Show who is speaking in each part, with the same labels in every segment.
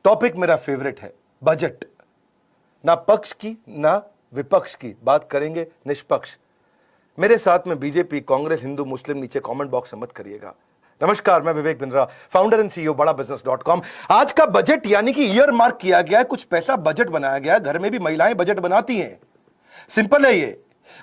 Speaker 1: Topic मेरा favourite है budget. ना पक्ष की ना विपक्ष की, बात करेंगे निष्पक्ष। मेरे साथ में बीजेपी, कांग्रेस, हिंदू, मुस्लिम, नीचे कमेंट बॉक्स में मत करिएगा। नमस्कार, मैं Vivek Bindra, founder and CEO बड़ा बिजनेस.com। आज का बजट यानी कि ईयर मार्क किया गया है, कुछ पैसा बजट बनाया गया है। घर में भी महिलाएं बजट बनाती हैं। सिंपल है ये।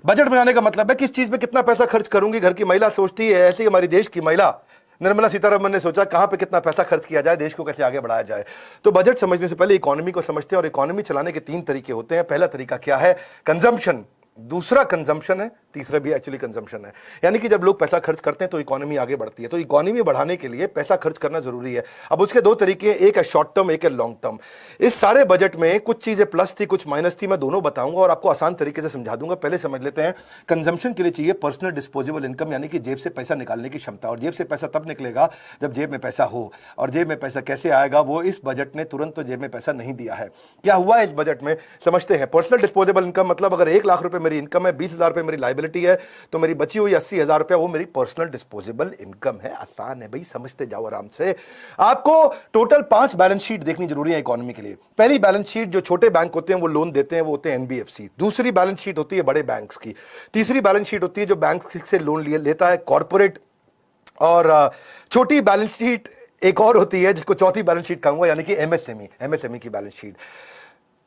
Speaker 1: बजट बनाने का मतलब है किस चीज पे कितना पैसा खर्च करूंगी। घर की महिला सोचती है, ऐसे ही हमारी देश की महिला निर्मला सीतारमण ने सोचा कहां पे कितना पैसा खर्च किया जाए, देश को कैसे आगे बढ़ाया जाए। तो बजट समझने से पहले इकोनॉमी को समझते हैं, और इकोनॉमी चलाने के 3 तरीके होते हैं। पहला तरीका क्या है? कंजम्पशन। दूसरा कंजम्पशन है, तीसरा भी एक्चुअली कंजम्पशन है। यानी कि जब लोग पैसा खर्च करते हैं तो इकोनॉमी आगे बढ़ती है। तो इकोनॉमी बढ़ाने के लिए पैसा खर्च करना जरूरी है। अब उसके 2 तरीके हैं, एक है शॉर्ट टर्म, एक है लॉन्ग टर्म। इस सारे बजट में कुछ चीजें प्लस थी, कुछ माइनस थी। मैं दोनों बताऊंगा और आपको आसान तरीके से समझा दूंगा। पहले समझ लेते हैं, कंजम्पशन के लिए चाहिए पर्सनल डिस्पोजेबल इनकम, यानी कि जेब से पैसा निकालने की क्षमता। और जेब से पैसा तब निकलेगा जब जेब में पैसा हो। और जेब में पैसा कैसे आएगा, वो इस बजट ने तुरंत तो जेब में पैसा नहीं दिया है। क्या हुआ है इस बजट में, समझते हैं। पर्सनल डिस्पोजेबल इनकम मतलब अगर 1 लाख रुपए मेरी इनकम है, 20,000 रुपए मेरी लाइबिलिटी है, तो मेरी बची हुई 80,000 रुपया वो मेरी पर्सनल डिस्पोजेबल इनकम है। आसान है भाई, समझते जाओ आराम से। आपको टोटल 5 बैलेंस शीट देखनी जरूरी है इकोनॉमी के लिए। पहली बैलेंस शीट, जो छोटे बैंक होते हैं वो लोन देते हैं, वो होते हैं एनबीएफसी। दूसरी बैलेंस शीट होती है बड़े बैंक्स की। तीसरी बैलेंस शीट होती है जो बैंक से लोन लेता है, कॉर्पोरेट। और छोटी बैलेंस शीट एक और होती है जिसको चौथी बैलेंस शीट कहूंगा, यानी कि एमएसएमई की बैलेंस शीट।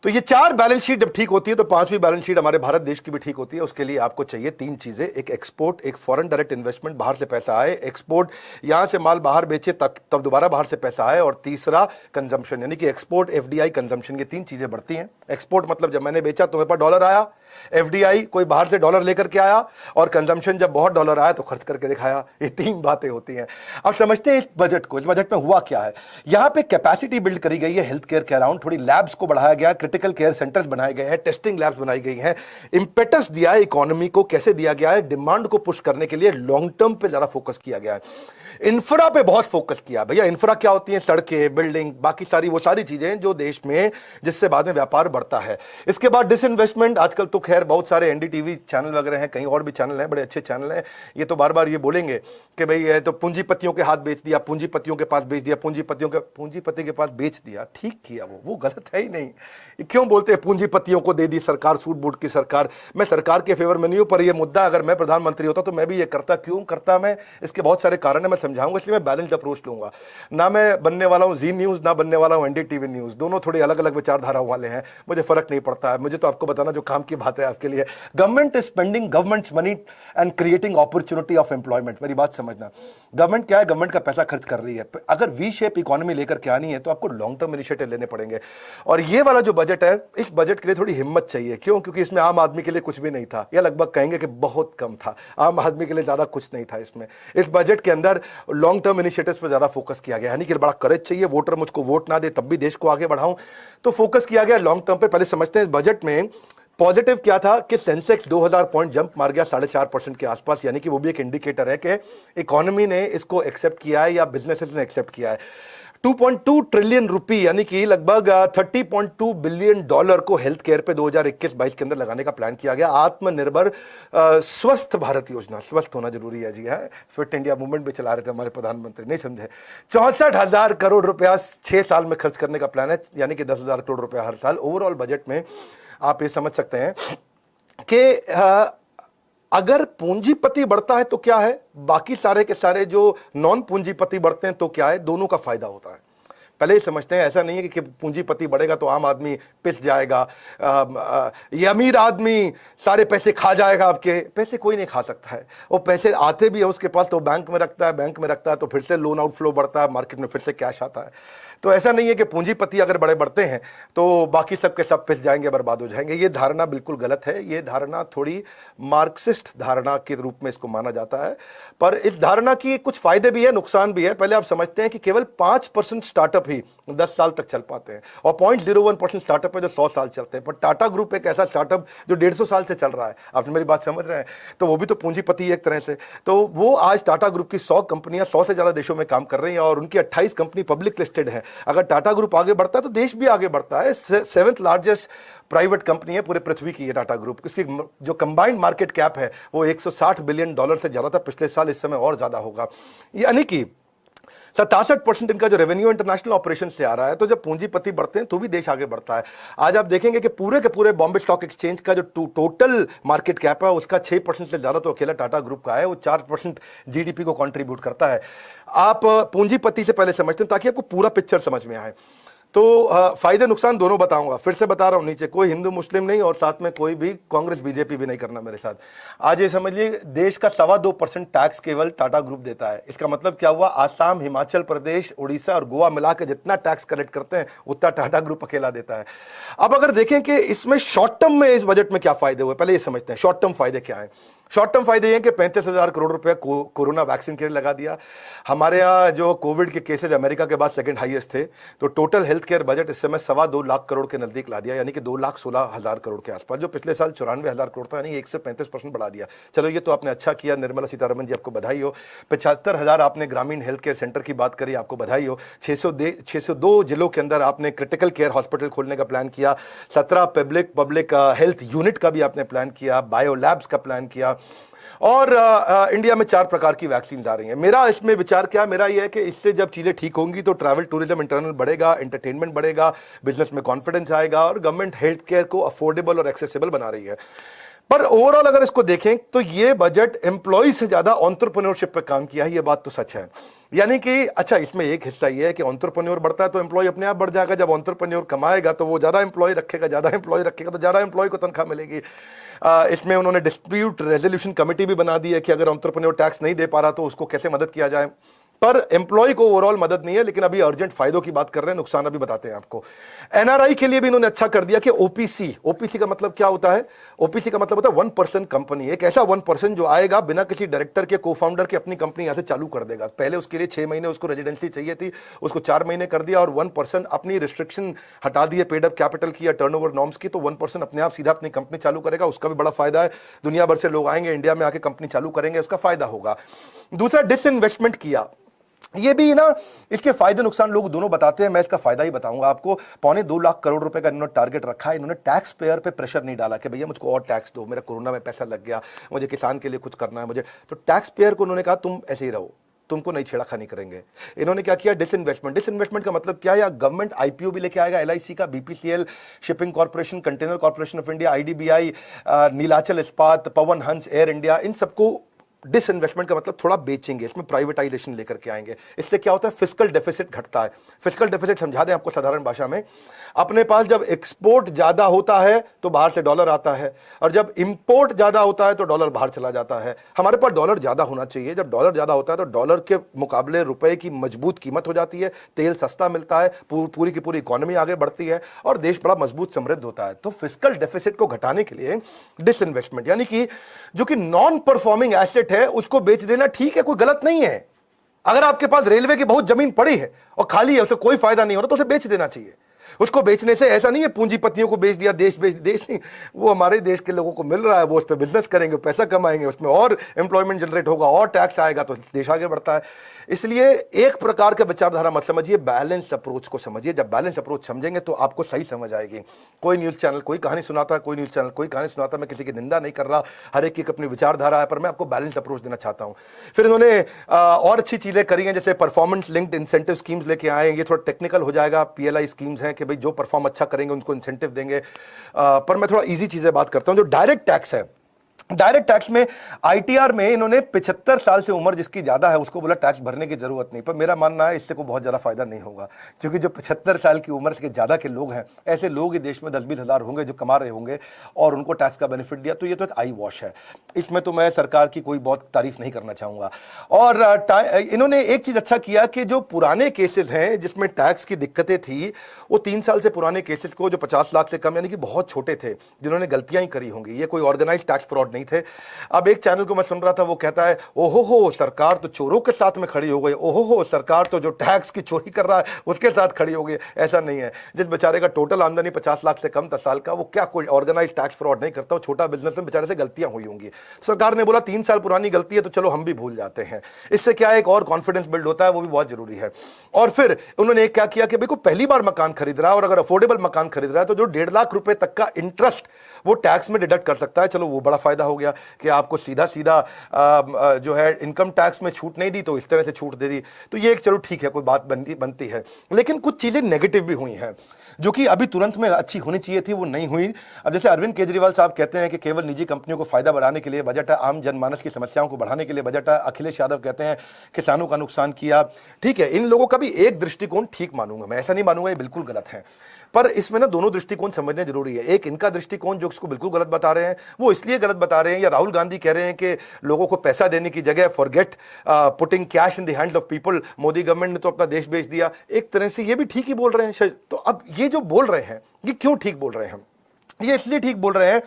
Speaker 1: तो ये 4 बैलेंस शीट जब ठीक होती है तो 5वीं बैलेंस शीट हमारे भारत देश की भी ठीक होती है। उसके लिए आपको चाहिए 3 चीजें, एक एक्सपोर्ट, एक फॉरेन डायरेक्ट इन्वेस्टमेंट, बाहर से पैसा आए, एक्सपोर्ट यहां से माल बाहर बेचे तब दोबारा बाहर से पैसा आए, और तीसरा कंजम्पशन, यानी कि एक्सपोर्ट, एफडीआई, कंजम्पशन, ये 3 चीजें बढ़ती हैं। एक्सपोर्ट मतलब जब मैंने बेचा तो मेरे पास डॉलर आया, एफडीआई कोई बाहर से डॉलर लेकर के आया, और कंजम्पशन जब बहुत डॉलर आया तो खर्च करके दिखाया। ये 3 बातें होती हैं। अब समझते हैं इस बजट को। इस बजट में हुआ क्या है। यहां पे कैपेसिटी बिल्ड करी गई है हेल्थ केयर के अराउंड, थोड़ी लैब्स को बढ़ाया गया, क्रिटिकल केयर सेंटर्स बनाए गए हैं, टेस्टिंग लैब्स बनाई गई हैं। इंपेटस दिया है इकोनॉमी को। कैसे दिया गया है? डिमांड को पुश करने के लिए लॉन्ग टर्म पे ज्यादा फोकस किया गया है। इंफ्रा पे बहुत फोकस किया। भैया इंफ्रा क्या होती है? सड़कें, बिल्डिंग, बाकी वो सारी चीजें जो देश में, जिससे बाद में व्यापार बढ़ता है। इसके बाद डिसइन्वेस्टमेंट। आजकल तो खैर बहुत सारे एनडीटीवी चैनल वगैरह हैं, कहीं और भी चैनल हैं, बड़े अच्छे चैनल हैं। ये तो बार बार ये बोलेंगे कि भाई ये तो पूंजीपतियों के हाथ बेच दिया, पूंजीपतियों के पास बेच दिया, पूंजीपति के पास बेच दिया। ठीक किया, वो गलत है ही नहीं। क्यों बोलते हैं पूंजीपतियों को दे दी सरकार, सूट बूट की सरकार। मैं सरकार के फेवर में नहीं हूं, पर यह मुद्दा अगर मैं प्रधानमंत्री होता तो मैं भी ये करता। क्यों करता मैं? इसके बहुत सारे कारण है, मैं समझाऊंगा। इसलिए मैं बैलेंस्ड अप्रोच लूंगा। ना मैं बनने वाला हूं जी न्यूज, ना बनने वाला हूं एनडीटीवी न्यूज। दोनों थोड़े अलग अलग विचारधाराओं वाले हैं, मुझे फर्क नहीं पड़ता है। मुझे तो आपको बताना जो काम की बात है आपके लिए। Government is spending governments money and creating opportunity of employment. मेरी बात समझना, गवर्नमेंट क्या है? गवर्नमेंट का पैसा खर्च कर रही है। अगर वी शेप इकोनॉमी लेकर के आनी है तो आपको लॉन्ग टर्म इनिशिएटिव लेने पड़ेंगे। और ये वाला जो बजट है, इस बजट के लिए थोड़ी हिम्मत चाहिए। क्यों? क्योंकि इसमें आम आदमी के लिए कुछ भी नहीं था, या लगभग कहेंगे कि बहुत कम था। आम आदमी के लिए ज्यादा कुछ नहीं था इसमें। इस बजट के अंदर लॉन्ग टर्म इनिशिएटिव्स पर ज्यादा फोकस किया गया, यानी कि बड़ा करेज चाहिए। वोटर मुझको वोट ना दे तब भी देश को आगे बढ़ाऊं, तो फोकस किया गया लॉन्ग टर्म पे। पहले समझते हैं इस बजट में पॉजिटिव क्या था कि सेंसेक्स 2000 पॉइंट जंप मार गया 4.5% के आसपास, यानी कि वो भी एक इंडिकेटर है कि इकोनॉमी ने इसको एक्सेप्ट किया है या बिजनेसेस ने एक्सेप्ट किया है। 2.2 ट्रिलियन रुपी, यानी कि लगभग 30.2 बिलियन डॉलर को हेल्थ केयर पे 2021-22 के अंदर लगाने का प्लान किया गया। आत्मनिर्भर स्वस्थ भारत योजना, स्वस्थ होना जरूरी है जी। है फिट इंडिया मूवमेंट भी चला रहे थे हमारे प्रधानमंत्री, नहीं समझे। 64,000 करोड़ रुपया 6 साल में खर्च करने का प्लान है, यानी कि 10,000 करोड़ रुपया हर साल। ओवरऑल बजट में आप ये समझ सकते हैं कि अगर पूंजीपति बढ़ता है तो क्या है, बाकी सारे के सारे जो नॉन पूंजीपति बढ़ते हैं तो क्या है, दोनों का फायदा होता है। पहले ही समझते हैं, ऐसा नहीं है कि पूंजीपति बढ़ेगा तो आम आदमी पिस जाएगा, ये अमीर आदमी सारे पैसे खा जाएगा। आपके पैसे कोई नहीं खा सकता है। वो पैसे आते भी है उसके पास तो बैंक में रखता है, बैंक में रखता है तो फिर से लोन आउटफ्लो बढ़ता है, मार्केट में फिर से कैश आता है। तो ऐसा नहीं है कि पूंजीपति अगर बड़े बढ़ते हैं तो बाकी सब के सब पिस जाएंगे, बर्बाद हो जाएंगे। ये धारणा बिल्कुल गलत है। ये धारणा थोड़ी मार्क्सिस्ट धारणा के रूप में इसको माना जाता है, पर इस धारणा की कुछ फायदे भी है, नुकसान भी है। पहले आप समझते हैं कि केवल 5% स्टार्टअप ही 10 साल तक चल पाते हैं, और 0.01% स्टार्टअप है जो 100 साल चलते हैं। पर टाटा ग्रुप एक ऐसा स्टार्टअप जो 150 साल से चल रहा है। आपने मेरी बात समझ रहे हैं? तो वो भी तो पूंजीपति एक तरह से। तो वो आज टाटा ग्रुप की 100 कंपनियां 100 से ज्यादा देशों में काम कर रही हैं, और उनकी 28 कंपनी पब्लिक लिस्टेड है। अगर टाटा ग्रुप आगे बढ़ता है तो देश भी आगे बढ़ता है। 7th लार्जेस्ट प्राइवेट कंपनी है पूरे पृथ्वी की ये टाटा ग्रुप। इसकी जो कंबाइंड मार्केट कैप है वो $160 बिलियन से ज्यादा था पिछले साल, इस समय और ज्यादा होगा। यानी कि 67% इनका जो रेवेन्यू इंटरनेशनल ऑपरेशन से आ रहा है। तो जब पूंजीपति बढ़ते हैं तो भी देश आगे बढ़ता है। आज आप देखेंगे कि पूरे के पूरे बॉम्बे स्टॉक एक्सचेंज का जो टोटल मार्केट कैप है उसका 6% से ज्यादा तो अकेला टाटा ग्रुप का है। वो 4% जीडीपी को कंट्रीब्यूट करता है। आप पूंजीपति से पहले समझते हैं ताकि आपको पूरा पिक्चर समझ में आए। तो फायदे नुकसान दोनों बताऊंगा, फिर से बता रहा हूं, नीचे कोई हिंदू मुस्लिम नहीं और साथ में कोई भी कांग्रेस बीजेपी भी नहीं करना मेरे साथ। आज ये समझिए देश का 2.25% टैक्स केवल टाटा ग्रुप देता है। इसका मतलब क्या हुआ, आसाम, हिमाचल प्रदेश, उड़ीसा और गोवा मिला के जितना टैक्स कलेक्ट करते हैं उतना टाटा ग्रुप अकेला देता है। अब अगर देखें कि इसमें शॉर्ट टर्म में इस बजट में क्या फायदे हुए, पहले ये समझते हैं शॉर्ट टर्म फायदे क्या है। शॉर्ट टर्म फायदे ये कि 35,000 करोड़ रुपए कोरोना वैक्सीन के लिए लगा दिया। हमारे यहाँ जो कोविड के केसेस अमेरिका के बाद सेकंड हाईएस्ट थे, तो टोटल हेल्थ केयर बजट इस समय 2.25 लाख करोड़ के नजदीक ला दिया, यानी कि 2,16,000 करोड़ के आसपास, जो पिछले साल 94,000 करोड़ था, यानी 135% बढ़ा दिया। चलो ये तो आपने अच्छा किया, निर्मला सीतारमण जी आपको बधाई हो। 75,000 आपने ग्रामीण हेल्थ केयर सेंटर की बात करी, आपको बधाई हो। 602 जिलों के अंदर आपने क्रिटिकल केयर हॉस्पिटल खोलने का प्लान किया। 17 पब्लिक हेल्थ यूनिट का भी आपने प्लान किया, बायो लैब्स का प्लान किया। और इंडिया में 4 प्रकार की वैक्सीन आ रही हैं। मेरा इसमें विचार क्या, मेरा यह है कि इससे जब चीज़ें ठीक होंगी तो ट्रैवल टूरिज्म इंटरनल बढ़ेगा, एंटरटेनमेंट बढ़ेगा, बिजनेस में कॉन्फिडेंस आएगा और गवर्नमेंट हेल्थ केयर को अफोर्डेबल और एक्सेसिबल बना रही है। पर ओवरऑल अगर इसको देखें तो ये बजट एम्प्लॉय से ज्यादा एंटरप्रेन्योरशिप पे काम किया है, ये बात तो सच है। यानी कि अच्छा, इसमें एक हिस्सा ये है कि एंटरप्रेन्योर बढ़ता है तो एम्प्लॉय अपने आप बढ़ जाएगा। जब एंटरप्रेन्योर कमाएगा तो वो ज्यादा एम्प्लॉय रखेगा, ज्यादा एम्प्लॉय रखेगा तो ज्यादा एम्प्लॉय को तनख्वाह मिलेगी। इसमें उन्होंने डिस्प्यूट रेजोल्यूशन कमेटी भी बना दी है कि अगर एंटरप्रेन्योर टैक्स नहीं दे पा रहा तो उसको कैसे मदद किया जाए। पर एम्प्लॉय को ओवरऑल मदद नहीं है। लेकिन अभी अर्जेंट फायदों की बात कर रहे हैं, नुकसान अभी बताते हैं आपको। एनआरआई के लिए भी इन्होंने अच्छा कर दिया कि ओपीसी का मतलब क्या होता है, ओपीसी का मतलब होता है 1% कंपनी, एक ऐसा 1% जो आएगा बिना किसी डायरेक्टर के, को फाउंडर के, अपनी कंपनी यहां से चालू कर देगा। पहले उसके लिए 6 महीने उसको रेजिडेंसी चाहिए थी, उसको 4 महीने कर दिया और 1% अपनी रिस्ट्रिक्शन हटा दिए पेड अप कैपिटल की या टर्नओवर नॉर्म्स की, तो 1% अपने आप सीधा अपनी कंपनी चालू करेगा। उसका भी बड़ा फायदा है, दुनिया भर से लोग आएंगे इंडिया में आके कंपनी चालू करेंगे, उसका फायदा होगा। दूसरा, डिसइन्वेस्टमेंट किया, ये भी ना, इसके फायदे नुकसान लोग दोनों बताते हैं, मैं इसका फायदा ही बताऊंगा आपको। 2.25 लाख करोड़ रुपए का इन्होंने टारगेट रखा है। इन्होंने टैक्स पेयर पे प्रेशर नहीं डाला कि भैया मुझको और टैक्स दो, मेरा कोरोना में पैसा लग गया, मुझे किसान के लिए कुछ करना है मुझे, तो टैक्स पेयर को उन्होंने कहा तुम ऐसे ही रहो, तुमको नहीं छेड़खानी करेंगे। इन्होंने क्या किया, डिसइन्वेस्टमेंट का मतलब क्या है, गवर्नमेंट आईपीओ भी लेके आएगा, एलआईसी का, BPCL, shipping corporation, container corporation of India, IDBI, Nilachal इस्पात, पवन हंस, एयर इंडिया, इन सबको डिसइन्वेस्टमेंट का मतलब थोड़ा बेचेंगे, इसमें प्राइवेटाइजेशन लेकर के आएंगे। इससे क्या होता है, फिस्कल डेफिसिट घटता है। फिस्कल डेफिसिट समझा दें आपको साधारण भाषा में, अपने पास जब एक्सपोर्ट ज्यादा होता है तो बाहर से डॉलर आता है, और जब इंपोर्ट ज्यादा होता है तो डॉलर बाहर चला जाता है। हमारे पास डॉलर ज्यादा होना चाहिए, जब डॉलर ज्यादा होता है तो डॉलर के मुकाबले रुपए की मजबूत कीमत हो जाती है, तेल सस्ता मिलता है, पूरी की पूरी इकोनॉमी आगे बढ़ती है और देश बड़ा मजबूत समृद्ध होता है। तो फिस्कल डेफिसिट को घटाने के लिए डिसइन्वेस्टमेंट, यानी कि जो कि नॉन परफॉर्मिंग एसेट है उसको बेच देना ठीक है, कोई गलत नहीं है। अगर आपके पास रेलवे की बहुत जमीन पड़ी है और खाली है, उसे कोई फायदा नहीं हो रहा, तो उसे बेच देना चाहिए। उसको बेचने से ऐसा नहीं है पूंजीपतियों को बेच दिया, देश नहीं, वो हमारे देश के लोगों को मिल रहा है, वो उस पर बिजनेस करेंगे, पैसा कमाएंगे, उसमें और एम्प्लॉयमेंट जनरेट होगा और टैक्स आएगा तो देश आगे बढ़ता है। इसलिए एक प्रकार का विचारधारा मत समझिए, बैलेंस अप्रोच को समझिए। जब बैलेंस अप्रोच समझेंगे तो आपको सही समझ आएगी। कोई न्यूज़ चैनल कोई कहानी सुनाता है, कोई न्यूज़ चैनल कोई कहानी सुनाता है, मैं किसी की निंदा नहीं कर रहा, हर एक की अपनी विचारधारा है, पर मैं आपको बैलेंस अप्रोच देना चाहता हूं। फिर इन्होंने और अच्छी चीज़ें करी हैं, जैसे परफॉर्मेंस लिंक्ड इंसेंटिव स्कीम्स लेके आए। ये थोड़ा टेक्निकल हो जाएगा, पीएलआई स्कीम्स हैं कि भाई जो परफॉर्म अच्छा करेंगे उनको इंसेंटिव देंगे, पर मैं थोड़ा इजी चीज़ें बात करता हूं। जो डायरेक्ट टैक्स है, डायरेक्ट टैक्स में आईटीआर में इन्होंने 75 साल से उम्र जिसकी ज्यादा है उसको बोला टैक्स भरने की जरूरत नहीं, पर मेरा मानना है इससे को बहुत ज्यादा फायदा नहीं होगा, क्योंकि जो 75 साल की उम्र से ज्यादा के लोग हैं, ऐसे लोग देश में 10-20 हजार होंगे जो कमा रहे होंगे और उनको टैक्स का बेनिफिट दिया, तो ये तो एक आई वॉश है। इसमें तो मैं सरकार की कोई बहुत तारीफ नहीं करना चाहूंगा। और इन्होंने एक चीज अच्छा किया कि जो पुराने केसेस हैं जिसमें टैक्स की दिक्कतें थी, वो 3 साल से पुराने केसेस को, जो 50 लाख से कम यानी कि बहुत छोटे थे, जिन्होंने गलतियां ही करी होंगी, ये कोई ऑर्गेनाइज टैक्स फ्रॉड नहीं थे। अब एक चैनल को मैं सुन रहा था, वो कहता है ओहो हो सरकार तो चोरों के साथ में खड़ी हो गई, ओहो हो सरकार तो जो टैक्स की चोरी कर रहा है उसके साथ खड़ी हो गई। ऐसा नहीं है। जिस बेचारे का टोटल आमदनी 50 लाख से कम 10 साल का, वो क्या कोई ऑर्गेनाइज टैक्स फ्रॉड नहीं करता, वो छोटा बिजनेस में बेचारे से गलतियां हुई होंगी। सरकार ने बोला 3 साल पुरानी गलती है तो चलो हम भी भूल जाते हैं। इससे क्या एक और कॉन्फिडेंस बिल्ड होता है, वो भी बहुत जरूरी है। और फिर उन्होंने क्या किया कि भाई को पहली बार मकान खरीद रहा है और अगर अफोर्डेबल मकान खरीद रहा है तो जो 1.5 लाख रुपए तक का इंटरेस्ट वो टैक्स में डिडक्ट कर सकता है। चलो वो बड़ा फायदा फायदा हो गया कि आपको सीधा सीधा जो है इनकम टैक्स में छूट नहीं दी तो इस तरह से छूट दे दी। तो ये एक चलो ठीक है, कोई बात बनती है, लेकिन कुछ चीजें नेगेटिव भी हुई हैं जो कि अभी तुरंत में अच्छी होनी चाहिए थी, वो नहीं हुई। अब जैसे अरविंद केजरीवाल साहब कहते हैं कि केवल निजी कंपनियों को फायदा बढ़ाने के लिए बजट है, आम जनमानस की समस्याओं को बढ़ाने के लिए बजट है। अखिलेश यादव कहते हैं किसानों का नुकसान किया। ठीक है, इन लोगों का भी एक दृष्टिकोण ठीक मानूंगा मैं, ऐसा नहीं मानूंगा ये बिल्कुल गलत है, पर इसमें ना दोनों दृष्टिकोण समझने जरूरी है। एक इनका दृष्टिकोण जो इसको बिल्कुल गलत बता रहे हैं, वो इसलिए गलत बता रहे हैं, या राहुल गांधी कह रहे हैं कि लोगों को पैसा देने की जगह forget putting cash in the hand of people, Modi government ने तो अपना देश बेच दिया। एक तरह से ये भी ठीक ही बोल रहे हैं। तो अब ये जो बोल रहे हैं ये क्यों ठीक बोल रहे हैं? ये इसलिए ठीक बोल रहे हैं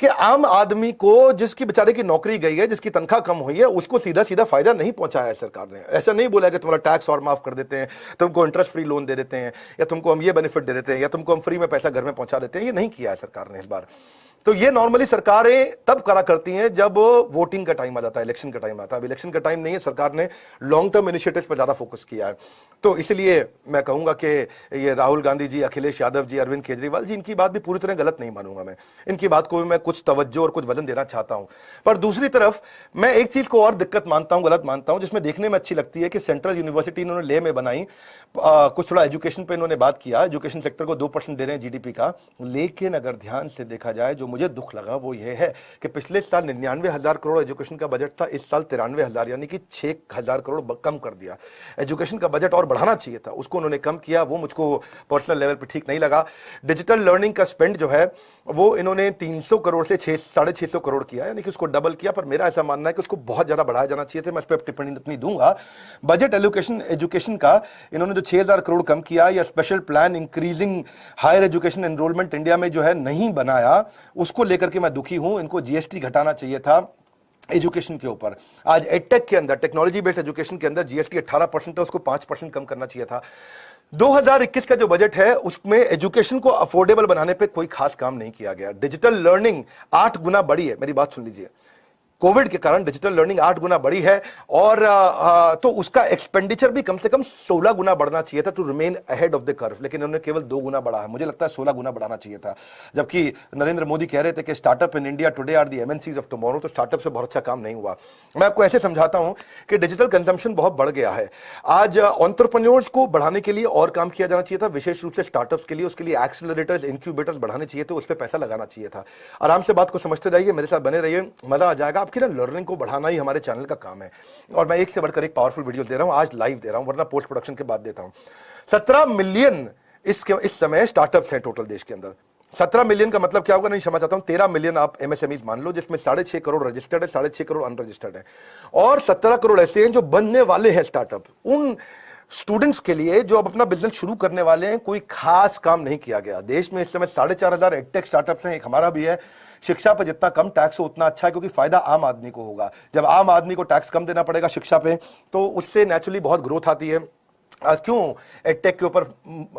Speaker 1: कि आम आदमी को, जिसकी बेचारे की नौकरी गई है, जिसकी तनख्वाह कम हुई है, उसको सीधा सीधा फायदा नहीं पहुंचाया है सरकार ने। ऐसा नहीं बोला कि तुम्हारा टैक्स और माफ कर देते हैं, तुमको इंटरेस्ट फ्री लोन दे देते हैं, या तुमको हम ये बेनिफिट दे देते हैं, या तुमको हम फ्री में पैसा घर में पहुंचा देते हैं। ये नहीं किया है सरकार ने इस बार। तो ये नॉर्मली सरकारें तब करा करती हैं जब वोटिंग का टाइम आ जाता है, इलेक्शन का टाइम आता है। अब इलेक्शन का टाइम नहीं है, सरकार ने लॉन्ग टर्म इनिशिएटिव्स पर ज्यादा फोकस किया है। तो इसलिए मैं कहूंगा कि ये राहुल गांधी जी, अखिलेश यादव जी, अरविंद केजरीवाल जी, इनकी बात भी पूरी तरह गलत नहीं मानूंगा मैं। इनकी बात को भी मैं कुछ तवज्जो और कुछ वजन देना चाहता हूं। पर दूसरी तरफ मैं एक चीज को और दिक्कत मानता हूं, गलत मानता हूं, जिसमें देखने में अच्छी लगती है कि सेंट्रल यूनिवर्सिटी इन्होंने ले में बनाई, कुछ थोड़ा एजुकेशन पे इन्होंने बात किया, एजुकेशन सेक्टर को 2% दे रहे हैं जीडीपी का। लेकिन अगर ध्यान से देखा जाए, जो मुझे दुख लगा वो ये है कि पिछले साल 99,000 करोड़ एजुकेशन का बजट था, इस साल 93,000, यानी कि 6,000 करोड़ कम कर दिया। एजुकेशन का बजट और बढ़ाना चाहिए था, उसको उन्होंने कम किया, वो मुझको पर्सनल लेवल पे ठीक नहीं लगा। डिजिटल लर्निंग का स्पेंड जो है वो इन्होंने 300 करोड़ से 650 करोड़ किया, यानी कि उसको डबल किया। पर मेरा ऐसा मानना है कि उसको बहुत ज्यादा बढ़ाया जाना चाहिए था। मैं इस पर टिप्पणी अपनी दूंगा। बजट एलोकेशन एजुकेशन का इन्होंने जो 6,000 करोड़ कम किया, या special plan increasing higher education enrolment India में जो है नहीं बनाया, उसको लेकर के मैं दुखी हूं। इनको जीएसटी घटाना चाहिए था एजुकेशन के ऊपर। आज एडटेक के अंदर, टेक्नोलॉजी बेस्ड एजुकेशन के अंदर जीएसटी 18% है, उसको 5% कम करना चाहिए था। 2021 का जो बजट है उसमें एजुकेशन को अफोर्डेबल बनाने पे कोई खास काम नहीं किया गया। डिजिटल लर्निंग 8 गुना बढ़ी है, मेरी बात सुन लीजिए, कोविड के कारण डिजिटल लर्निंग 8 गुना बढ़ी है, और तो उसका एक्सपेंडिचर भी कम से कम 16 गुना बढ़ना चाहिए था to remain ahead of the curve, लेकिन उन्होंने केवल 2 गुना बढ़ा है। मुझे लगता है 16 गुना बढ़ाना चाहिए था। जबकि नरेंद्र मोदी कह रहे थे कि startup in India today are the MNCs of tomorrow, तो स्टार्टअप से बहुत अच्छा काम नहीं हुआ। मैं आपको ऐसे समझाता हूं कि डिजिटल कंजम्पशन बहुत बढ़ गया है। आज एंटरप्रेन्योर्स को बढ़ाने के लिए और काम किया जाना चाहिए था, विशेष रूप से स्टार्टअप्स के लिए। उसके लिए एक्सेलरेटर्स, इंक्यूबेटर्स बढ़ाने चाहिए थे, उस पर पैसा लगाना चाहिए था। आराम से बात को समझते जाइए, मेरे साथ बने रहिए, मजा आ जाएगा। आपकी ना लर्निंग को बढ़ाना ही हमारे चैनल का काम है, और मैं एक से बढ़कर एक पावरफुल वीडियो दे रहा हूं। आज लाइव दे रहा हूं, वरना पोस्ट प्रोडक्शन के बाद देता हूं। 17 मिलियन इस समय स्टार्टअप्स हैं टोटल देश के अंदर। 17 मिलियन का मतलब क्या होगा नहीं समझ आता हूं। 13 मिलियन आप एमएसएमईज मान लो, जिसमें 6.5 करोड़ रजिस्टर्ड है, 6.5 करोड़ अनरजिस्टर्ड है, और 17 करोड़ ऐसे हैं जो बनने वाले हैं स्टार्टअप। उन स्टूडेंट्स के लिए जो अब अपना बिजनेस शुरू करने वाले हैं, कोई खास काम नहीं किया गया। देश में इस समय 4,500 एडटेक स्टार्टअप्स हैं, एक हमारा भी है। शिक्षा पर जितना कम टैक्स हो उतना अच्छा है, क्योंकि फायदा आम आदमी को होगा। जब आम आदमी को टैक्स कम देना पड़ेगा शिक्षा पे, तो उससे नेचुरली बहुत ग्रोथ आती है। आज क्यों एडटेक के ऊपर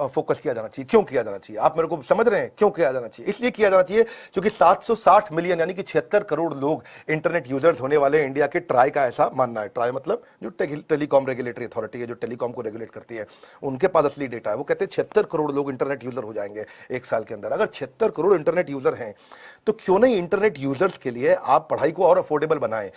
Speaker 1: फोकस किया जाना चाहिए? क्यों किया जाना चाहिए? आप मेरे को समझ रहे हैं क्यों किया जाना चाहिए? इसलिए किया जाना चाहिए क्योंकि 760 मिलियन यानी कि 76 करोड़ लोग इंटरनेट यूजर्स होने वाले इंडिया के। ट्राई का ऐसा मानना है, ट्राई मतलब जो टेलीकॉम रेगुलेटरी अथॉरिटी है, जो टेलीकॉम को रेगुलेट करती है, उनके पास असली डेटा है। वो कहते हैं 76 करोड़ लोग इंटरनेट यूजर हो जाएंगे एक साल के अंदर। अगर 76 करोड़ इंटरनेट यूजर हैं, तो क्यों नहीं इंटरनेट यूजर्स के लिए आप पढ़ाई को और अफोर्डेबल बनाएं।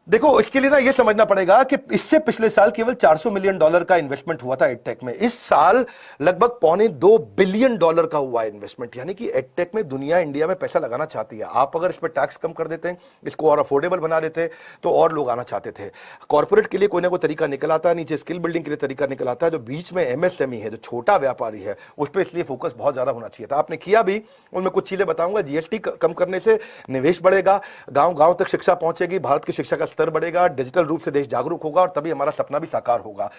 Speaker 1: देखो, इसके लिए ना ये समझना पड़ेगा कि इससे पिछले साल केवल $400 मिलियन का इन्वेस्टमेंट हुआ था एडटेक में। इस साल लगभग $2.25 बिलियन का हुआ है इन्वेस्टमेंट। यानी कि एडटेक में दुनिया इंडिया में पैसा लगाना चाहती है। आप अगर इस पर टैक्स कम कर देते हैं, इसको और अफोर्डेबल बना देते, तो और लोग आना चाहते थे। कॉर्पोरेट के लिए कोई ना कोई तरीका निकल आता है, नीचे स्किल बिल्डिंग के लिए तरीका निकल आता है, जो बीच में एमएसएमई है, जो छोटा व्यापारी है, उस पर इसलिए फोकस बहुत ज्यादा होना चाहिए था। आपने किया भी, उनमें कुछ चीजें बताऊंगा। जीएसटी कम करने से निवेश बढ़ेगा, गांव गांव तक शिक्षा पहुंचेगी, भारत की शिक्षा का स्तर बढ़ेगा, डिजिटल रूप से देश जागरूक होगा, और तभी हमारा सपना भी साकार होगा।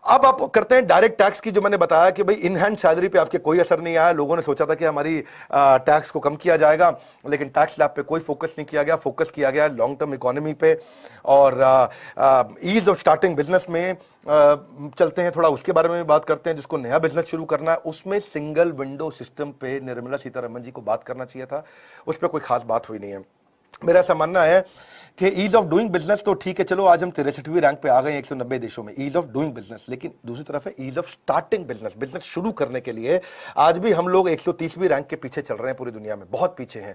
Speaker 1: अब आप करते हैं डायरेक्ट टैक्स की, जो मैंने बताया कि भाई इन हैंड सैलरी पे आपके कोई असर नहीं आया। लोगों ने सोचा था कि हमारी टैक्स को कम किया जाएगा, लेकिन टैक्स स्लैब पे कोई फोकस नहीं किया गया। फोकस किया गया लॉन्ग टर्म इकोनॉमी पे, और ईज ऑफ स्टार्टिंग बिजनेस में चलते हैं थोड़ा, उसके बारे में बात करते हैं। जिसको नया बिजनेस शुरू करना है, उसमें सिंगल विंडो सिस्टम पे निर्मला सीतारमण जी को बात करना चाहिए था, उस पर कोई खास बात हुई नहीं है। मेरा ऐसा मानना है कि ईज ऑफ डूइंग बिजनेस तो ठीक है, चलो आज हम 63वीं रैंक पे आ गए 190 देशों में, ईज ऑफ डूइंग बिजनेस, लेकिन दूसरी तरफ है ease of starting business. Business शुरू करने के लिए आज भी हम लोग 130वीं रैंक के पीछे चल रहे हैं, पूरी दुनिया में बहुत पीछे हैं।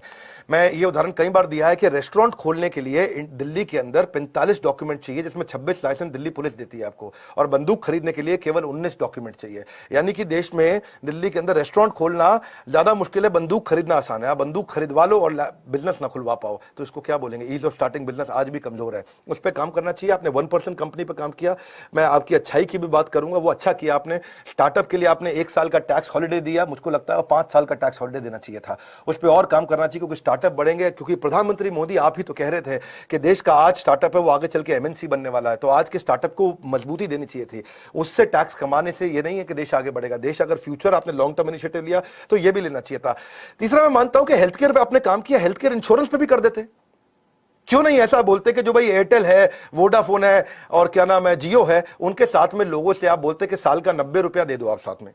Speaker 1: मैं ये उदाहरण कई बार दिया है कि रेस्टोरेंट खोलने के लिए दिल्ली के अंदर 45 डॉक्यूमेंट चाहिए, जिसमें 26 लाइसेंस दिल्ली पुलिस देती है आपको, और बंदूक खरीदने के लिए केवल 19 डॉक्यूमेंट चाहिए। यानी कि देश में दिल्ली के अंदर रेस्टोरेंट खोलना ज्यादा मुश्किल है, बंदूक खरीदना आसान है। आप बंदूक खरीदवा लो और बिजनेस ना खुलवा पाओ तो इसको क्या बोलेंगे? ईज ऑफ स्टार्टिंग बिजनेस आज भी कमजोर है, उस पर काम करना चाहिए। आपने 1% कंपनी पर काम किया, मैं आपकी अच्छाई की भी बात करूंगा, वो अच्छा किया आपने। स्टार्टअप के लिए आपने 1 साल का टैक्स हॉलिडे दिया, मुझको लगता है 5 साल का टैक्स हॉलिडे देना चाहिए था, उस पर और काम करना चाहिए, क्योंकि स्टार्टअप बढ़ेंगे। क्योंकि प्रधानमंत्री मोदी आप ही तो कह रहे थे कि देश का आज स्टार्टअप है वो आगे चल के एमएनसी बनने वाला है, तो आज के स्टार्टअप को मजबूती देनी चाहिए थी। उससे टैक्स कमाने से ये नहीं है कि देश आगे बढ़ेगा। देश अगर फ्यूचर आपने लॉन्ग टर्म इनिशिएटिव लिया तो ये भी लेना चाहिए था। तीसरा, मैं मानता हूं कि हेल्थ केयर पे आपने काम किया, हेल्थ केयर इंश्योरेंस पे भी कर देते। क्यों नहीं ऐसा बोलते कि जो भाई एयरटेल है, वोडाफोन है और क्या नाम है जियो है, उनके साथ में लोगों से आप बोलते कि साल का 90 रुपया दे दो, आप साथ में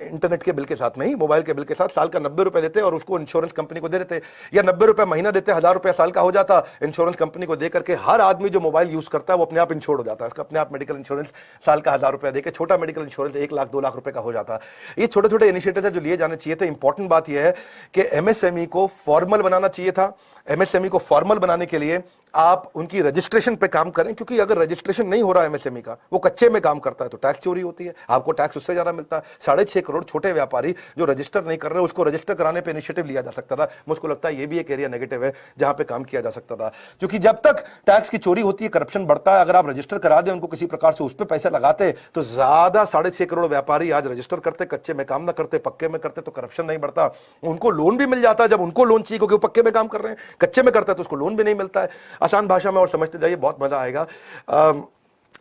Speaker 1: इंटरनेट के बिल के साथ में ही, मोबाइल के बिल के साथ साल का 90 रुपए देते और उसको इंश्योरेंस कंपनी को दे देते, या 90 रुपए महीना देते, 1000 रुपया साल का हो जाता, इंश्योरेंस कंपनी को दे करके हर आदमी जो मोबाइल यूज करता है वो अपने आप इंश्योर्ड हो जाता है, उसका अपने आप मेडिकल इंश्योरेंस साल का 1000 रुपया देकर छोटा मेडिकल इंश्योरेंस 1 लाख 2 लाख रुपए का हो जाता। ये छोटे छोटे इनिशिएटिव जो लिए जाने चाहिए थे। इंपॉर्टेंट बात यह है कि एमएसएमई को फॉर्मल बनाना चाहिए था। एमएसएमई को फॉर्मल बनाने के लिए आप उनकी रजिस्ट्रेशन पे काम करें, क्योंकि अगर रजिस्ट्रेशन नहीं हो रहा है एमएसएमई का, वो कच्चे में काम करता है तो टैक्स चोरी होती है, आपको टैक्स उससे ज्यादा मिलता है। 6.5 करोड़ छोटे व्यापारी जो रजिस्टर नहीं कर रहे, उसको रजिस्टर कराने पे इनिशिएटिव लिया जा सकता था। मुझको लगता है ये भी एक एरिया नेगेटिव है जहां पे काम किया जा सकता था, क्योंकि जब तक टैक्स की चोरी होती है, करप्शन बढ़ता है। अगर आप रजिस्टर करा दें उनको किसी प्रकार से, उस पर पैसे लगाते तो ज्यादा 6.5 करोड़ व्यापारी आज रजिस्टर करते, कच्चे में काम ना करते, पक्के में करते, तो करप्शन नहीं बढ़ता। उनको लोन भी मिल जाता है जब उनको लोन चाहिए, क्योंकि वो पक्के में काम कर रहे हैं। कच्चे में करता है तो उसको लोन भी नहीं मिलता है। आसान भाषा में और समझते जाइए, बहुत मजा आएगा।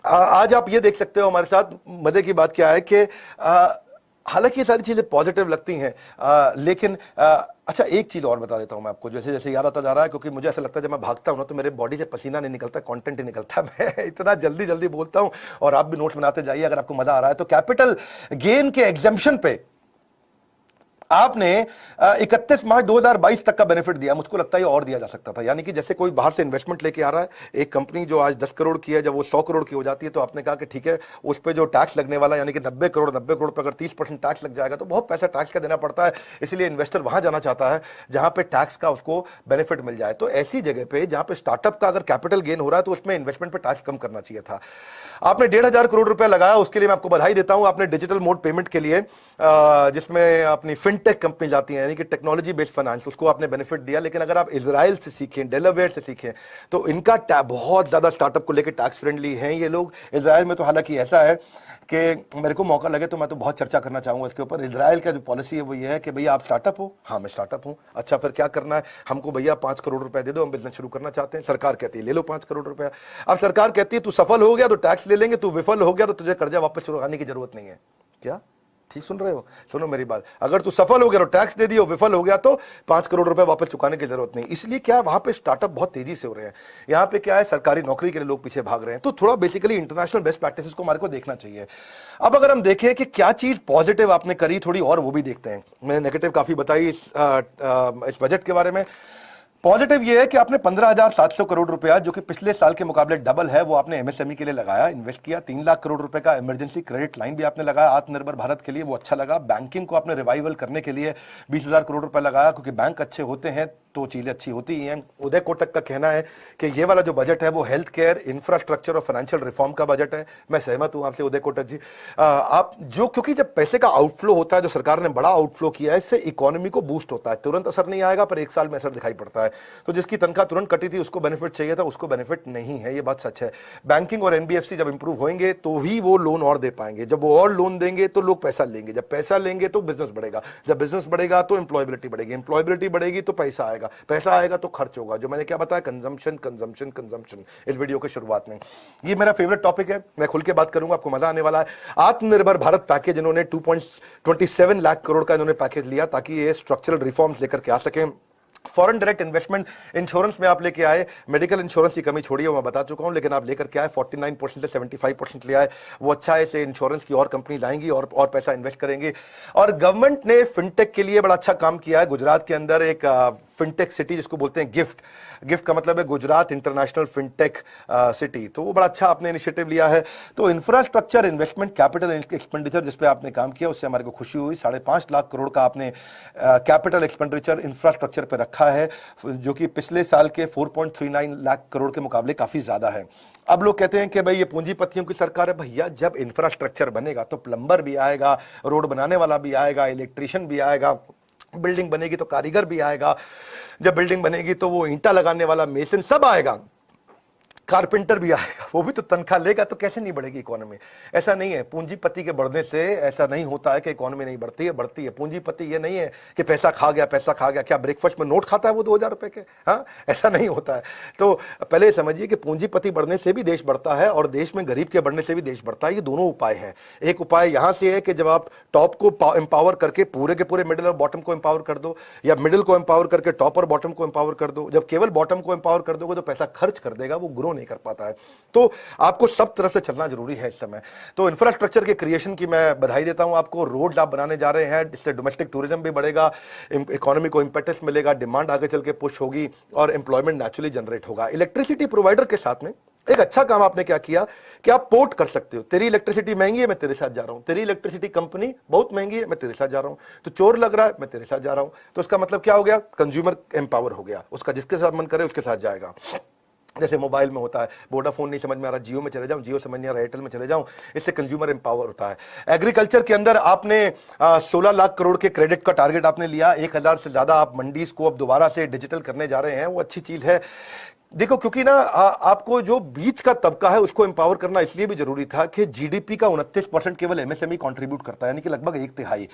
Speaker 1: आज आप ये देख सकते हो हमारे साथ मजे की बात क्या है कि हालांकि ये सारी चीजें पॉजिटिव लगती हैं, लेकिन अच्छा एक चीज और बता देता हूं मैं आपको, जैसे जैसे याद आता जा रहा है, क्योंकि मुझे ऐसा लगता है जब मैं भागता हूं ना तो मेरे बॉडी से पसीना नहीं निकलता, कंटेंट ही निकलता। मैं इतना जल्दी जल्दी बोलता हूं, और आप भी नोट्स बनाते जाइए अगर आपको मजा आ रहा है तो। कैपिटल गेन के एग्जम्पशन पे आपने 31 मार्च 2022 तक का बेनिफिट दिया। मुझको लगता है ये और दिया जा सकता था। यानी कि जैसे कोई बाहर से इन्वेस्टमेंट लेके आ रहा है, एक कंपनी जो आज 10 करोड़ की है, जब वो 100 करोड़ की हो जाती है तो आपने कहा कि ठीक है, उस पर जो टैक्स लगने वाला, यानी कि 90 करोड़ पर अगर 30% टैक्स लग जाएगा तो बहुत पैसा टैक्स का देना पड़ता है। इसलिए इन्वेस्टर वहां जाना चाहता है जहां पे टैक्स का उसको बेनिफिट मिल जाए। तो ऐसी जगह पे जहां पे स्टार्टअप का अगर कैपिटल गेन हो रहा है तो उसमें इन्वेस्टमेंट पर टैक्स कम करना चाहिए था। आपने 1,500 करोड़ रुपया लगाया, उसके लिए मैं आपको बधाई देता हूं। आपने डिजिटल मोड पेमेंट के लिए, जिसमें अपनी फिनटेक कंपनी जाती है, यानी कि टेक्नोलॉजी बेस्ड फाइनेंस, उसको आपने बेनिफिट दिया। लेकिन अगर आप इजराइल से सीखें, डेलावेयर से सीखें, तो इनका बहुत ज्यादा स्टार्टअप को लेकर टैक्स फ्रेंडली हैं ये लोग। इजराइल में तो हालांकि ऐसा है कि मेरे को मौका लगे तो मैं तो बहुत चर्चा करना चाहूंगा इसके ऊपर। इजराइल का जो पॉलिसी है वो ये है कि भैया आप स्टार्टअप हो, हाँ मैं स्टार्टअप हूं, अच्छा फिर क्या करना है हमको? भैया 5 करोड़ रुपए दे दो, हम बिजनेस शुरू करना चाहते हैं। सरकार कहती है ले लो 5 करोड़ रुपया। अब सरकार कहती है तू सफल हो गया तो टैक्स ले लेंगे, तू विफल हो गया तो तुझे कर्जा वापस चुकाने की जरूरत नहीं है। क्या ठीक सुन रहे हो? सुनो मेरी बात, अगर तू सफल हो गया तो टैक्स दे दियो, विफल हो गया तो 5 करोड़ रुपए वापस चुकाने की जरूरत नहीं। इसलिए क्या वहां पे स्टार्टअप बहुत तेजी से हो रहे हैं। यहाँ पे क्या है, सरकारी नौकरी के लिए लोग पीछे भाग रहे हैं। तो थोड़ा बेसिकली इंटरनेशनल बेस्ट प्रैक्टिसेस को हमारे को देखना चाहिए। अब अगर हम देखें कि क्या चीज पॉजिटिव आपने करी थोड़ी और, वो भी देखते हैं। मैंने नेगेटिव काफी बताई इस बजट के बारे में। पॉजिटिव ये है कि आपने 15,700 करोड़ रुपया, जो कि पिछले साल के मुकाबले डबल है, वो आपने एमएसएमई के लिए लगाया, इन्वेस्ट किया। 3 लाख करोड़ रुपए का इमरजेंसी क्रेडिट लाइन भी आपने लगाया आत्मनिर्भर भारत के लिए, वो अच्छा लगा। बैंकिंग को आपने रिवाइवल करने के लिए 20,000 करोड़ रुपए लगाया, क्योंकि बैंक अच्छे होते हैं तो चीजें अच्छी होती ही हैं। उदय कोटक का कहना है कि ये वाला जो बजट है वो हेल्थ केयर, इंफ्रास्ट्रक्चर और फाइनेंशियल रिफॉर्म का बजट है। मैं सहमत हूं आपसे उदय कोटक जी। आप जो, क्योंकि जब पैसे का आउटफ्लो होता है, जो सरकार ने बड़ा आउटफ्लो किया है, इससे इकोनॉमी को बूस्ट होता है। तुरंत असर नहीं आएगा पर 1 साल में असर दिखाई पड़ता है। तो जिसकी तनख्वाह तुरंत कटी थी उसको बेनिफिट चाहिए था, उसको बेनिफिट नहीं है, ये बात सच है। बैंकिंग और एनबीएफसी जब इंप्रूव होंगे तो ही वो लोन और दे पाएंगे। जब वो और लोन देंगे तो लोग पैसा लेंगे, जब पैसा लेंगे तो बिजनेस बढ़ेगा, जब बिजनेस बढ़ेगा तो एम्प्लॉयबिलिटी बढ़ेगी, एम्प्लॉयबिलिटी बढ़ेगी तो पैसा आएगा, पैसा आएगा तो खर्च होगा। जो मैंने क्या बताया, कंजम्पशन कंजम्पशन कंजम्पशन, इस वीडियो के शुरुआत में। ये मेरा फेवरेट टॉपिक है, मैं खुल के बात करूंगा, आपको मजा आने वाला है। आत्मनिर्भर भारत पैकेज, इन्होंने 2.27 लाख करोड़ का इन्होंने पैकेज लिया ताकि ये स्ट्रक्चरल रिफॉर्म्स लेकर के आ सकें। फॉरेन डायरेक्ट इन्वेस्टमेंट इंश्योरेंस में आप लेके आए, मेडिकल इंश्योरेंस की कमी छोड़ी है, वो मैं बता चुका हूं, लेकिन आप लेकर के आए 49% से 75% ले आए, वो अच्छा है। इसे इंश्योरेंस की और कंपनीज आएंगी और पैसा इन्वेस्ट करेंगे। और गवर्नमेंट ने फिनटेक के लिए बड़ा अच्छा काम किया है। गुजरात के अंदर एक फिनटेक सिटी जिसको बोलते हैं गिफ्ट, गिफ्ट का मतलब है गुजरात इंटरनेशनल फिनटेक सिटी, तो वो बड़ा अच्छा आपने इनिशिएटिव लिया है। तो इंफ्रास्ट्रक्चर इन्वेस्टमेंट कैपिटल एक्सपेंडिचर जिस पे आपने काम किया उससे हमारे को खुशी हुई। 5.5 लाख करोड़ का आपने कैपिटल एक्सपेंडिचर इंफ्रास्ट्रक्चर पे रखा है, जो कि पिछले साल के 4.39 लाख करोड़ के मुकाबले काफी ज्यादा है। अब लोग कहते हैं कि भाई ये पूंजीपतियों की सरकार है। भैया जब इंफ्रास्ट्रक्चर बनेगा तो प्लम्बर भी आएगा, रोड बनाने वाला भी आएगा, इलेक्ट्रिशियन भी आएगा, बिल्डिंग बनेगी तो कारीगर भी आएगा, जब बिल्डिंग बनेगी तो वो ईंटा लगाने वाला मेसन सब आएगा, कारपेंटर भी आएगा, वो भी तो तनख्वाह लेगा, तो कैसे नहीं बढ़ेगी इकोनॉमी? ऐसा नहीं है, पूंजीपति के बढ़ने से ऐसा नहीं होता है कि इकोनॉमी नहीं बढ़ती है, बढ़ती है। पूंजीपति ये नहीं है कि पैसा खा गया, पैसा खा गया। क्या ब्रेकफास्ट में नोट खाता है वो 2000 रुपए के? हाँ, ऐसा नहीं होता है। तो पहले समझिए कि पूंजीपति बढ़ने से भी देश बढ़ता है और देश में गरीब के बढ़ने से भी देश बढ़ता है। ये दोनों उपाय हैं। एक उपाय यहां से है कि जब आप टॉप को एम्पावर करके पूरे के पूरे मिडिल और बॉटम को एम्पावर कर दो, या मिडिल को एम्पावर करके टॉप और बॉटम को एम्पावर कर दो। जब केवल बॉटम को एम्पावर कर दोगे तो पैसा खर्च कर देगा, वो ग्रो नहीं कर पाता है। तो आपको सब तरफ से चलना जरूरी है इस समय। तो इंफ्रास्ट्रक्चर के क्रिएशन की मैं बधाई देता हूं आपको। रोड आप बनाने जा रहे हैं, इससे डोमेस्टिक टूरिज्म भी बढ़ेगा, इकोनॉमी को इंपेटस मिलेगा, डिमांड आगे चल के पुश होगी और एम्प्लॉयमेंट नेचुरली जनरेट होगा। इलेक्ट्रिसिटी प्रोवाइडर के साथ में एक अच्छा काम आपने क्या किया कि आप पोर्ट कर सकते हो। तेरी इलेक्ट्रिसिटी महंगी है, मैं तेरे साथ जा रहा हूं। तेरी इलेक्ट्रिसिटी कंपनी बहुत महंगी है, मैं तेरे साथ जा रहा हूं। तो चोर लग रहा है, मैं तेरे साथ जा रहा हूं। तो उसका मतलब क्या हो गया? कंज्यूमर एम्पावर हो गया, उसका जिसके साथ मन करे उसके साथ जाएगा। जैसे मोबाइल में होता है, वोडाफोन नहीं समझ में आ रहा, जियो में चले जाऊं, जियो समझ नहीं आ रहा, एयरटेल में चले जाऊं, इससे कंज्यूमर एम्पावर होता है। एग्रीकल्चर के अंदर आपने 16 लाख करोड़ के क्रेडिट का टारगेट आपने लिया। 1000 से ज्यादा आप मंडीज को अब दोबारा से डिजिटल करने जा रहे हैं, वो अच्छी चीज है। देखो, क्योंकि ना आपको जो बीच का तबका है उसको एम्पावर करना इसलिए भी जरूरी था कि जीडीपी का 29% केवल एमएसएमई कंट्रीब्यूट करता है, यानी कि लगभग 1/3,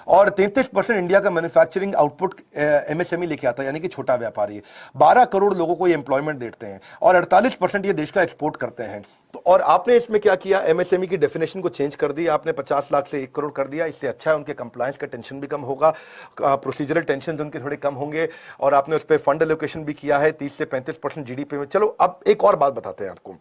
Speaker 1: और 33% इंडिया का मैन्युफैक्चरिंग आउटपुट एमएसएमई लेके आता है, यानी कि छोटा व्यापारी। 12 करोड़ लोगों को ये एम्प्लॉयमेंट देते हैं और 48% ये देश का एक्सपोर्ट करते हैं। तो और आपने इसमें क्या किया? एमएसएमई की डेफिनेशन को चेंज कर दिया आपने, 50 लाख से 1 करोड़ कर दिया। इससे अच्छा है, उनके कंप्लायंस का टेंशन भी कम होगा, प्रोसीजरल टेंशन उनके थोड़े कम होंगे, और आपने उस पर फंड एलोकेशन भी किया है 30 से 35% जीडीपी में। चलो अब एक और बात बताते हैं आपको,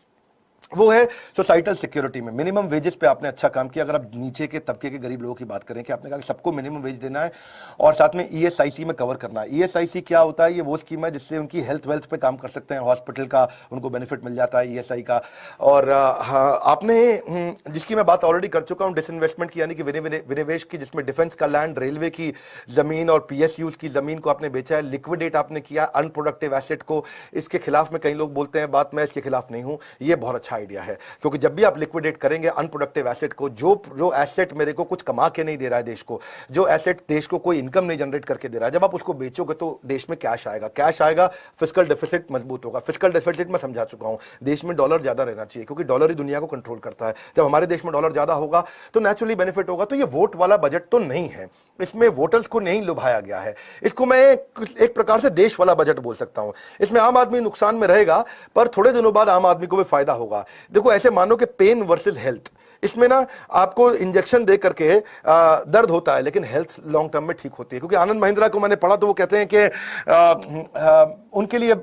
Speaker 1: वो है सोसाइटल सिक्योरिटी में मिनिमम वेजेस पे आपने अच्छा काम किया। अगर आप नीचे के तबके के गरीब लोगों की बात करें कि आपने कहा कि सबको मिनिमम वेज देना है और साथ में ईएसआईसी में कवर करना है। ईएसआईसी क्या होता है? ये वो स्कीम है जिससे उनकी हेल्थ वेल्थ पे काम कर सकते हैं, हॉस्पिटल का उनको बेनिफिट मिल जाता है ईएसआई का। और हाँ, आपने जिसकी मैं बात ऑलरेडी कर चुका हूँ, डिसइन्वेस्टमेंट की, यानी कि विनिवेश की, जिसमें डिफेंस का लैंड, रेलवे की जमीन और पीएसयूज की जमीन को आपने बेचा है, लिक्विडेट आपने किया अनप्रोडक्टिव एसेट को। इसके खिलाफ में कई लोग बोलते हैं बात, मैं इसके खिलाफ नहीं हूं, ये बहुत अच्छा आइडिया है, क्योंकि जब भी आप लिक्विडेट करेंगे अनप्रोडक्टिव एसेट को, जो एसेट मेरे को कुछ कमा के नहीं दे रहा है देश को, जो एसेट देश को कोई इनकम नहीं जनरेट करके दे रहा है, जब आप उसको बेचोगे तो देश में कैश आएगा, कैश आएगा, फिस्कल डेफिसिट मजबूत होगा। फिस्कल डेफिसिट मैं समझा चुका हूं, देश में डॉलर ज्यादा रहना चाहिए, क्योंकि डॉलर ही दुनिया को कंट्रोल करता है। जब हमारे देश में डॉलर ज्यादा होगा तो नेचुरली बेनिफिट होगा। तो ये वोट वाला बजट तो नहीं है, इसमें वोटर्स को नहीं लुभाया गया है, इसको मैं एक प्रकार से देश वाला बजट बोल सकता हूं। इसमें आम आदमी नुकसान में रहेगा, पर थोड़े दिनों बाद आम आदमी को भी फायदा होगा। देखो, ऐसे मानो कि पेन वर्सेस हेल्थ, इसमें ना आपको इंजेक्शन दे करके दर्द होता है, लेकिन हेल्थ लॉन्ग टर्म में ठीक होती है। क्योंकि आनंद महिंद्रा को मैंने पढ़ा तो वो कहते हैं कि उनके लिए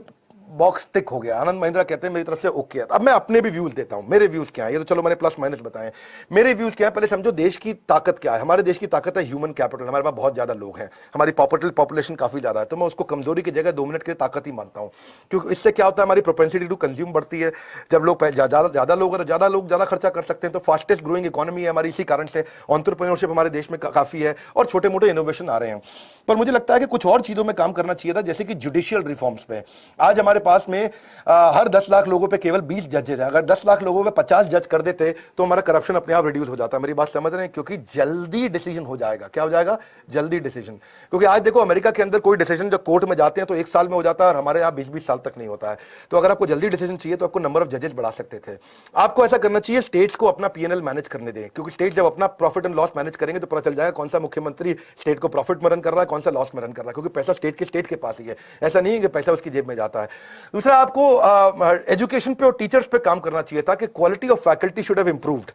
Speaker 1: बॉक्स टिक हो गया। आनंद महिंद्रा कहते हैं मेरी तरफ से ओके है। अब मैं अपने भी व्यूज देता हूं, मेरे व्यूज क्या है, ये तो चलो मैंने प्लस माइनस बताए। मेरे व्यूज क्या है, पहले समझो देश की ताकत क्या है। हमारे देश की ताकत है ह्यूमन कैपिटल, हमारे पास बहुत ज्यादा लोग हैं, हमारी पॉपुलेशन काफी ज्यादा है, तो मैं उसको कमजोरी की जगह 2 मिनट के लिए ताकत ही मानता हूं। क्योंकि इससे क्या होता है, हमारी प्रोपेंसिटी टू कंज्यूम बढ़ती है। जब लोग ज्यादा लोग हैं तो ज्यादा लोग ज्यादा खर्चा कर सकते हैं, तो फास्टेस्ट ग्रोइंग इकोनॉमी है हमारी, इसी कारण से एंटरप्रेन्योरशिप हमारे देश में काफी है और छोटे मोटे इनोवेशन आ रहे हैं। पर मुझे लगता है कि कुछ और चीजों में काम करना चाहिए था, जैसे कि जुडिशियल रिफॉर्म्स पे। आज हमारे पास में हर 10 लाख लोगों पे केवल 20 जजेस हैं। अगर 10 लाख लोगों पे 50 जज कर देते तो हमारा करप्शन अपने आप रिड्यूस हो जाता। मेरी बात समझ रहे हैं? क्योंकि जल्दी डिसीजन हो जाएगा। क्या हो जाएगा? जल्दी डिसीजन। क्योंकि आज देखो, अमेरिका के अंदर कोई डिसीजन जब कोर्ट में जाते हैं तो 1 साल में हो जाता है, और हमारे यहाँ 20-20 साल तक नहीं होता है। तो अगर आपको जल्दी डिसीजन चाहिए तो आपको नंबर ऑफ जजेस बढ़ा सकते थे। आपको ऐसा करना चाहिए, स्टेट्स को अपना पीएनएल मैनेज करने दें, क्योंकि स्टेट जब अपना प्रॉफिट एंड लॉस मैनेज करेंगे तो पता चल जाएगा कौन सा मुख्यमंत्री स्टेट को प्रॉफिट में रन कर रहा है, कौन सा लॉस में रन कर रहा है, क्योंकि पैसा स्टेट के पास ही है। ऐसा नहीं है कि पैसा उसकी जेब में जाता है। दूसरा, आपको एजुकेशन पे और टीचर्स पे काम करना चाहिए था कि quality of faculty should have improved.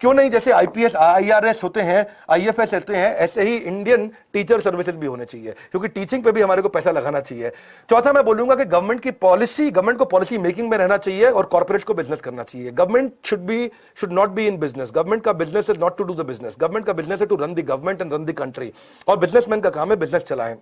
Speaker 1: क्यों नहीं, जैसे आईपीएस आईआरएस होते हैं, आईएफएस होते हैं, ऐसे ही इंडियन टीचर सर्विसेज भी होने चाहिए, क्योंकि टीचिंग पे भी हमारे को पैसा लगाना चाहिए। चौथा, मैं बोलूंगा कि गवर्नमेंट को पॉलिसी मेकिंग में रहना चाहिए और कॉर्पोरेट को बिजनेस करना चाहिए। Government should not be in business. Government का business is not to do the business. Government का बिजनेस है to run the government and run the country, और बिजनेसमैन का काम है बिजनेस चलाएं।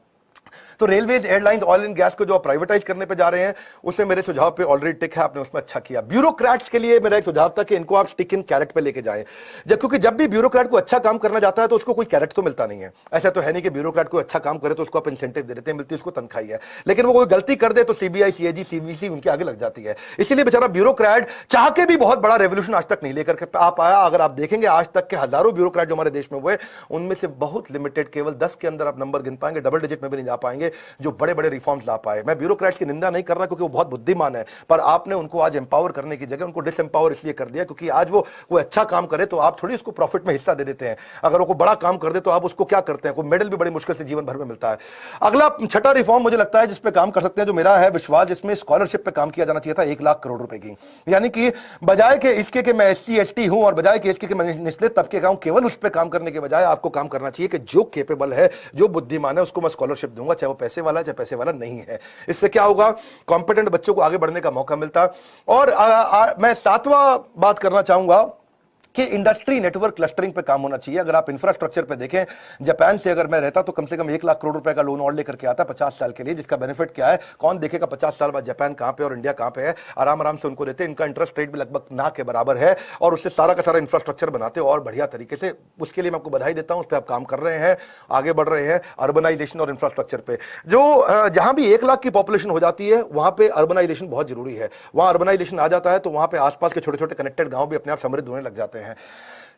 Speaker 1: तो railways, airlines, oil and gas को जो आप प्राइवेटाइज करने पे जा रहे हैं, उसमें मेरे सुझाव पे ऑलरेडी टिक है, आपने उसमें अच्छा किया। ब्यूरोक्रेट्स के लिए मेरा एक सुझाव था कि इनको आप स्टिक इन कैरेट पे लेके जाएं, क्योंकि जब भी ब्यूरोक्रेट को अच्छा काम करना जाता है तो उसको कोई कैरेट तो मिलता नहीं है। ऐसा तो है नहीं कि ब्यूरोक्रेट को अच्छा काम करे तो उसको आप इंसेंटिव दे देते हैं, मिलती है उसको तनख्वाही है, लेकिन वो कोई गलती कर दे तो सीबीआई, सीएजी, सीवीसी उनके आगे लग जाती है। इसीलिए बेचारा ब्यूरोक्रेट चाह के भी बहुत बड़ा रेवोल्यूशन आज तक नहीं लेकर के आ पाया। अगर आप देखेंगे आज तक के हजारों ब्यूरोक्रेट जो हमारे देश में हुए, उनमें से बहुत लिमिटेड, केवल 10 के अंदर आप नंबर गिन पाएंगे, डबल डिजिट में भी नहीं जा पाएंगे, जो बड़े बड़े रिफॉर्म्स ला पाए। मैं ब्यूरोक्रेट्स की निंदा नहीं कर रहा क्योंकि वो बहुत बुद्धिमान है, पर आपने उनको आज एम्पावर करने की जगह उनको डिसएम्पावर इसलिए कर दिया क्योंकि आज वो कोई अच्छा काम करे तो आप थोड़ी उसको प्रॉफिट में हिस्सा दे देते हैं। अगर वो बड़ा काम कर दे तो आप उसको क्या करते हैं, कोई मेडल भी बड़ी मुश्किल से जीवन भर में मिलता है। अगला छठा रिफॉर्म मुझे लगता है जिस पे काम कर सकते हैं, जो मेरा है विश्वास, जिसमें स्कॉलरशिप पे काम किया जाना चाहिए था 1 लाख करोड़ रुपए की। यानी कि बजाय के इसके कि मैं एससी एसटी हूं और बजाय के इसके कि मैं निचले तबके का हूं, केवल उस पर काम करने के बजाय आपको काम करना चाहिए कि जो कैपेबल है, जो बुद्धिमान है, उसको मैं स्कॉलरशिप दूंगा, चाहे वो पैसे वाला है चाहे पैसे वाला नहीं है। इससे क्या होगा, कॉम्पिटेंट बच्चों को आगे बढ़ने का मौका मिलता। और मैं 7वां बात करना चाहूंगा कि इंडस्ट्री नेटवर्क क्लस्टरिंग पे काम होना चाहिए। अगर आप इंफ्रास्ट्रक्चर पे देखें, जापान से अगर मैं रहता तो कम से कम 1 लाख करोड़ रुपए का लोन और लेकर के आता 50 साल के लिए, जिसका बेनिफिट क्या है, कौन देखेगा 50 साल बाद जापान कहां पे और इंडिया कहां पे है। आराम आराम से उनको देते, इनका इंटरेस्ट रेट भी लगभग ना के बराबर है, और उससे सारा का सारा इंफ्रास्ट्रक्चर बनाते और बढ़िया तरीके से। उसके लिए मैं आपको बधाई देता हूं, उस पर आप काम कर रहे हैं, आगे बढ़ रहे हैं अर्बनाइजेशन और इंफ्रास्ट्रक्चर पे। जो जहां भी 1 लाख की पॉपुलेशन हो जाती है वहां पे अर्बनाइजेशन बहुत जरूरी है। वहां अर्बनाइजेशन आ जाता है तो वहां पे आसपास के छोटे छोटे कनेक्टेड गांव भी अपने आप समृद्ध होने लग जाते हैं।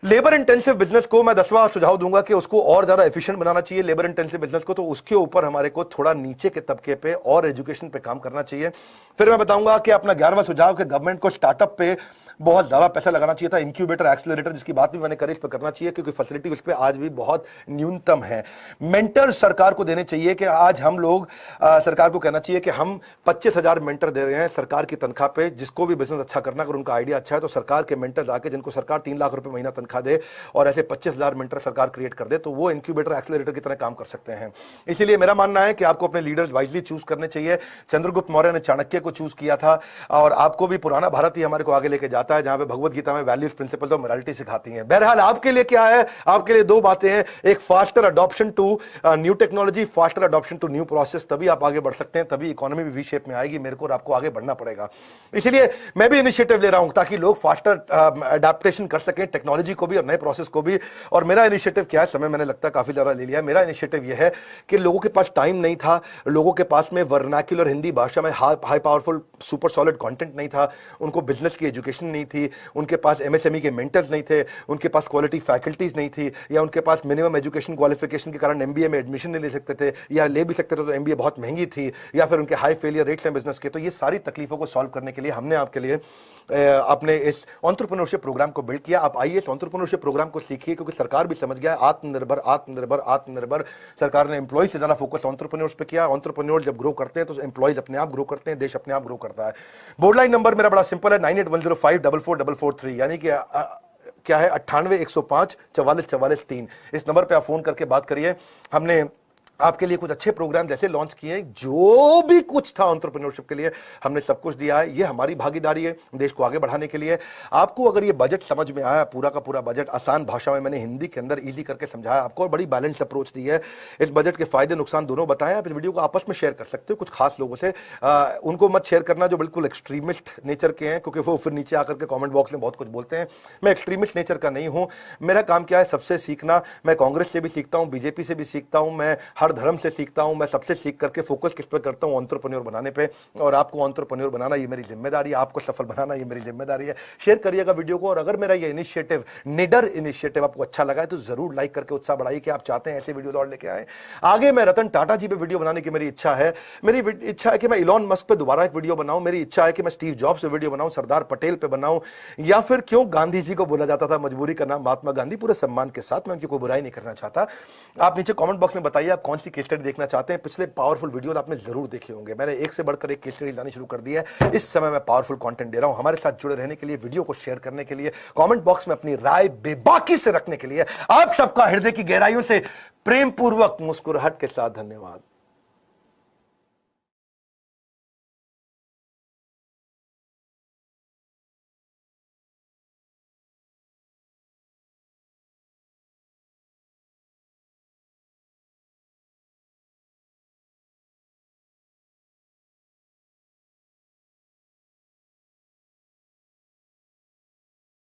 Speaker 1: लेबर इंटेंसिव बिजनेस को मैं 10वां सुझाव दूंगा कि उसको और ज्यादा एफिशिएंट बनाना चाहिए लेबर इंटेंसिव बिजनेस को, तो उसके ऊपर हमारे को थोड़ा नीचे के तबके पे और एजुकेशन पे काम करना चाहिए। फिर मैं बताऊंगा कि अपना 11वां सुझाव कि गवर्नमेंट को स्टार्टअप पे बहुत ज्यादा पैसा लगाना चाहिए था, इंक्यूबेटर, एक्सेलरेटर, जिसकी बात भी मैंने करी, इस पर करना चाहिए क्योंकि फैसिलिटी उस पर आज भी बहुत न्यूनतम है। मेंटर सरकार को देने चाहिए कि आज हम लोग सरकार को कहना चाहिए कि हम 25,000 मेंटर दे रहे हैं सरकार की तनख्वाह पे। जिसको भी बिजनेस अच्छा करना, अगर उनका आइडिया अच्छा है तो सरकार के मेंटर्स आके, जिनको सरकार 3 लाख रुपए महीना तनख्वाह दे और ऐसे 25,000 मेंटर सरकार क्रिएट कर दे, तो वो इंक्यूबेटर, एक्सेलरेटर की तरह काम कर सकते हैं। इसीलिए मेरा मानना है कि आपको अपने लीडर्स वाइजली चूज करने चाहिए। चंद्रगुप्त मौर्य ने चाणक्य को चूज किया था, और आपको भी पुराना भारत ही हमारे को आगे लेके जाता है, जहां पे भगवत गीता में वैल्यूज, प्रिंसिपल्स और मोरालिटी सिखाती हैं। बहरहाल आपके लिए क्या है, आपके लिए 2 बातें हैं, एक faster adoption to new technology, faster adoption to new process, तभी आप आगे बढ़ सकते हैं, तभी इकोनॉमी भी वी शेप में आएगी। मेरे को और आपको आगे बढ़ना पड़ेगा, इसलिए मैं भी इनिशिएटिव ले रहा हूं ताकि लोग फास्टर अडैप्टेशन कर सकें टेक्नोलॉजी को भी और नए प्रोसेस को भी। और मेरा इनिशिएटिव क्या है, समय मैंने लगता है काफी ज्यादा ले लिया है। मेरा इनिशिएटिव यह है कि लोगों के पास टाइम नहीं था, लोगों के पास में वर्नाक्युलर हिंदी भाषा में high powerful super solid content नहीं था, उनको बिजनेस की एजुकेशन नहीं थी, उनके पास एमएसएमई के मेंटर्स नहीं थे, उनके पास क्वालिटी फैकल्टीज नहीं थी, या उनके पास मिनिमम एजुकेशन क्वालिफिकेशन के कारण एमबीए में एडमिशन नहीं ले सकते थे, या ले भी सकते थे तो एमबीए बहुत महंगी थी, या फिर उनके हाई फेलियर रेट्स हैं बिजनेस के। तो ये सारी तकलीफों को सॉल्व करने के लिए हमने आपके लिए अपने इस एंटरप्रेन्योरशिप प्रोग्राम को बिल्ड किया। आप आइए इस एंटरप्रेन्योरशिप प्रोग्राम को सीखिए, क्योंकि सरकार भी समझ गया है आत्मनिर्भर आत्मनिर्भर आत्मनिर्भर। सरकार ने एम्प्लॉय से ज्यादा फोकस एंटरप्रेन्योर्स पे किया। एंटरप्रेन्योर जब ग्रो करते हैं तो एम्प्लॉयज अपने आप ग्रो करते हैं, देश अपने आप ग्रो करता है। बोर्ड लाइन नंबर मेरा बड़ा सिंपल है, 9810544443, यानी कि क्या है 9810544443। इस नंबर पे आप फोन करके बात करिए। हमने आपके लिए कुछ अच्छे प्रोग्राम जैसे लॉन्च किए, जो भी कुछ था एंटरप्रेन्योरशिप के लिए हमने सब कुछ दिया है। ये हमारी भागीदारी है देश को आगे बढ़ाने के लिए। आपको अगर ये बजट समझ में आया, पूरा का पूरा बजट आसान भाषा में मैंने हिंदी के अंदर इजी करके समझाया आपको, और बड़ी बैलेंस्ड अप्रोच दी है। इस बजट के फायदे नुकसान दोनों बताएं। आप इस वीडियो को आपस में शेयर कर सकते हो कुछ खास लोगों से। उनको मत शेयर करना जो बिल्कुल एक्सट्रीमिस्ट नेचर के हैं, क्योंकि वो फिर नीचे आकर के कॉमेंट बॉक्स में बहुत कुछ बोलते हैं। मैं एक्सट्रीमिस्ट नेचर का नहीं हूं, मेरा काम क्या है, सबसे सीखना। मैं कांग्रेस से भी सीखता हूं, बीजेपी से भी सीखता हूं, मैं हर धर्म से सीखता हूं, मैं सबसे सीख करके फोकस किस पे करता हूं, एंटरप्रेन्योर बनाने पे। और आपको एंटरप्रेन्योर बनाना ये मेरी जिम्मेदारी है, आपको सफल बनाना ये मेरी जिम्मेदारी है। शेयर करिएगा वीडियो को, और अगर मेरा ये इनिशिएटिव, निडर इनिशिएटिव आपको अच्छा लगा है तो जरूर लाइक करके उत्साह बढ़ाइए कि आप चाहते हैं ऐसे वीडियो और लेके आए। आगे मैं रतन टाटा जी पे वीडियो बनाने की मेरी इच्छा है। मेरी इच्छा है कि मैं इलॉन मस्क पे दोबारा एक वीडियो बनाऊं। मेरी इच्छा है कि मैं स्टीव जॉब्स पे वीडियो बनाऊं, सरदार पटेल पे बनाऊं, या फिर क्यों गांधी जी को बोला जाता था, मजबूरी का नाम महात्मा गांधी, पूरे सम्मान के साथ, मैं उनकी कोई बुराई नहीं करना चाहता। आप नीचे कमेंट बॉक्स में बताइए आप कौन कौन सी केस स्टडी देखना चाहते हैं, पिछले पावरफुल वीडियो आपने जरूर देखे होंगे। मैंने एक से बढ़कर एक केस स्टडी लानी शुरू कर दी है। इस समय मैं पावरफुल कंटेंट दे रहा हूं। हमारे साथ जुड़े रहने के लिए, वीडियो को शेयर करने के लिए, कमेंट बॉक्स में अपनी राय बेबाकी से रखने के लिए आप सबका हृदय की गहराइयों से प्रेम पूर्वक मुस्कुराहट के साथ धन्यवाद।